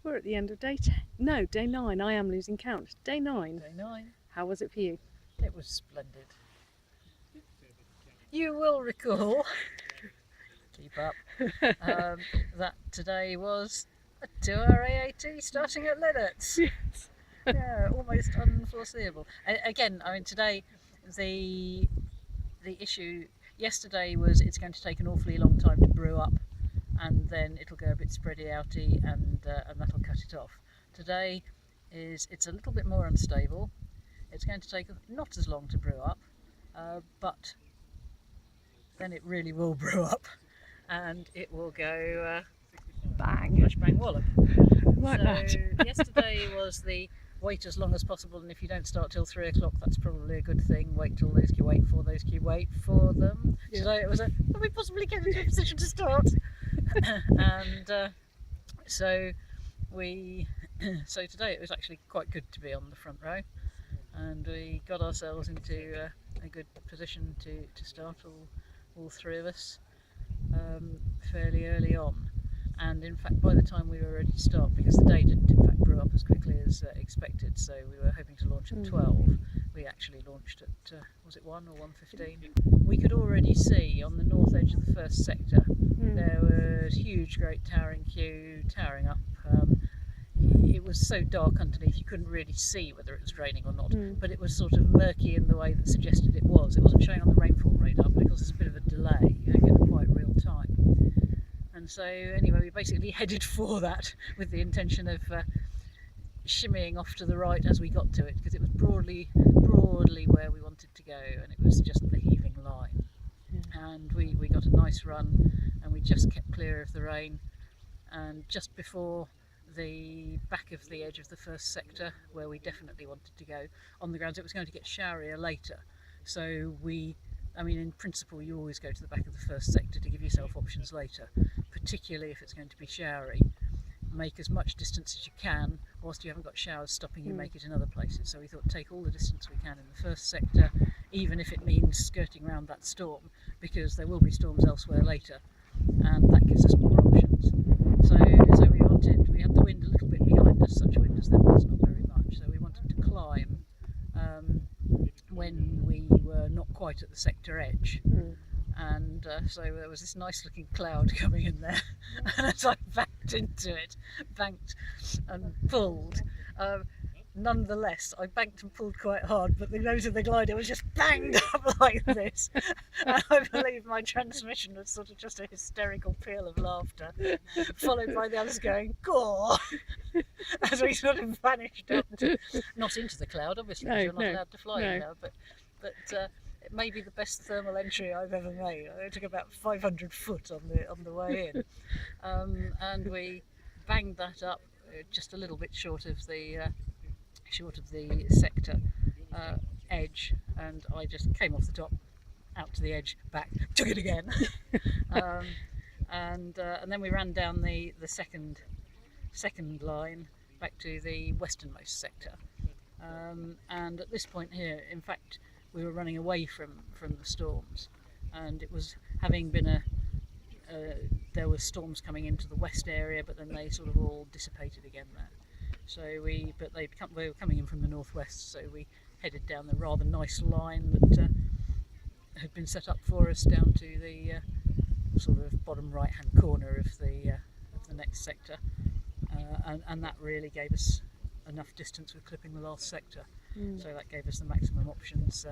We're at the end of day 10. No, day 9. I am losing count. Day 9. Day 9. How was it for you? It was splendid. You will recall, keep up, that today was a 2-hour AAT starting at Linnets. Yes. Yeah, almost unforeseeable. Again, I mean, today the issue yesterday was it's going to take an awfully long time to brew up, and then it'll go a bit spready outy, and that'll cut it off. Today it's a little bit more unstable. It's going to take not as long to brew up, but then it really will brew up, and it will go Bang. rush bang wallop. Like So that. yesterday was the wait as long as possible, and if you don't start till 3 o'clock, that's probably a good thing. Wait till those queue wait for them. Yeah. Today it was can we possibly get into a position to start? And so today it was actually quite good to be on the front row, and we got ourselves into a good position to start, all three of us, fairly early on. And in fact, by the time we were ready to start, because the day didn't in fact brew up as quickly as expected, so we were hoping to launch at 12, we actually launched at, was it 1 or 1:15? We could already see on the north edge of the first sector, there was huge, great towering queue, towering up. It was so dark underneath you couldn't really see whether it was raining or not, but it was sort of murky in the way that suggested it was. It wasn't showing on the rainfall radar, but because there's a bit of a delay, you don't get the quite real time. And so anyway, we basically headed for that with the intention of shimmying off to the right as we got to it, because it was broadly where we wanted to go, and it was just the heaving line. And we got a nice run, and we just kept clear of the rain, and just before the back of the edge of the first sector, where we definitely wanted to go, on the grounds it was going to get showerier later. So I mean, in principle, you always go to the back of the first sector to give yourself options later, particularly if it's going to be showery. Make as much distance as you can, whilst you haven't got showers stopping you make it in other places. So we thought take all the distance we can in the first sector, even if it means skirting around that storm, because there will be storms elsewhere later, and that gives us more options. So we had the wind a little bit behind us, such wind as there was, not very much, so we wanted to climb when we were not quite at the sector edge. And so there was this nice looking cloud coming in there, and as I banked into it, banked and pulled, nonetheless I banked and pulled quite hard, but the nose of the glider was just banged up like this, and I believe my transmission was sort of just a hysterical peal of laughter, followed by the others going "Gaw!" as we sort of vanished up not into the cloud, obviously, because you're not allowed to fly in there, but it may be the best thermal entry I've ever made. It took about 500 foot on the way in, and we banged that up just a little bit short of the sector edge, and I just came off the top, out to the edge, back, took it again, and then we ran down the second line back to the westernmost sector, and at this point here, in fact, we were running away from the storms, and it was having been there were storms coming into the west area, but then they sort of all dissipated again there. So they were coming in from the northwest, so we headed down the rather nice line that had been set up for us down to the sort of bottom right hand corner of the next sector, and that really gave us enough distance with clipping the last sector. So that gave us the maximum options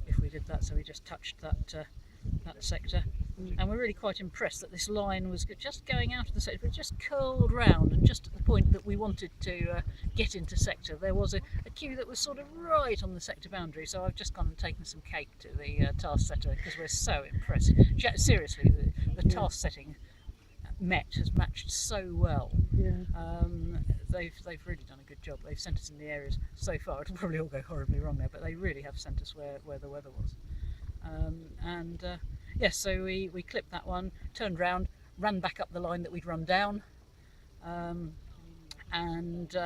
if we did that. So we just touched that sector, and we're really quite impressed that this line was just going out of the sector, but just curled round, and just at the point that we wanted to get into sector, there was a queue that was sort of right on the sector boundary. So I've just gone and taken some cake to the task setter, because we're so impressed. Seriously, the task setting has matched so well. They've really done a good job. They've sent us in the areas so far. It'll probably all go horribly wrong there, but they really have sent us where the weather was. Yes, so we clipped that one, turned round, ran back up the line that we'd run down, and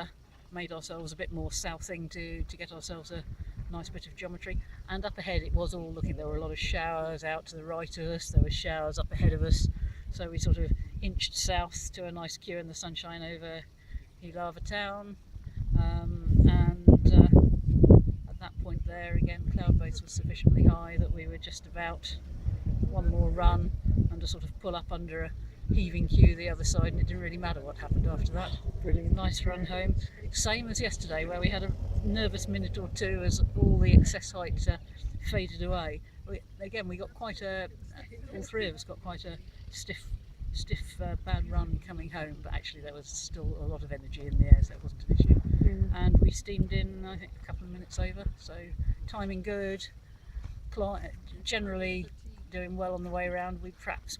made ourselves a bit more southing to get ourselves a nice bit of geometry. And up ahead it was all looking, there were a lot of showers out to the right of us, there were showers up ahead of us, so we sort of inched south to a nice queue in the sunshine over Hilava town, and at that point there again cloud base was sufficiently high that we were just about one more run and a sort of pull up under a heaving queue the other side, and it didn't really matter what happened after that. Brilliant. Nice run home. Same as yesterday, where we had a nervous minute or two as all the excess height faded away. We got quite all three of us got quite a stiff bad run coming home, but actually there was still a lot of energy in the air, so it wasn't an issue. And we steamed in, I think, a couple of minutes over, so timing good, generally doing well on the way around. We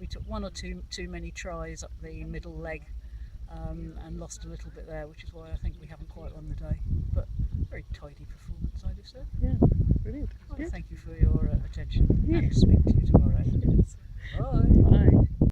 took one or two too many tries up the middle leg, and lost a little bit there, which is why I think we haven't quite won the day, but very tidy performance, I'd have said. Yeah, brilliant. Well, Yeah. thank you for your attention, Yeah. and speak to you tomorrow. Yes. Bye. Bye.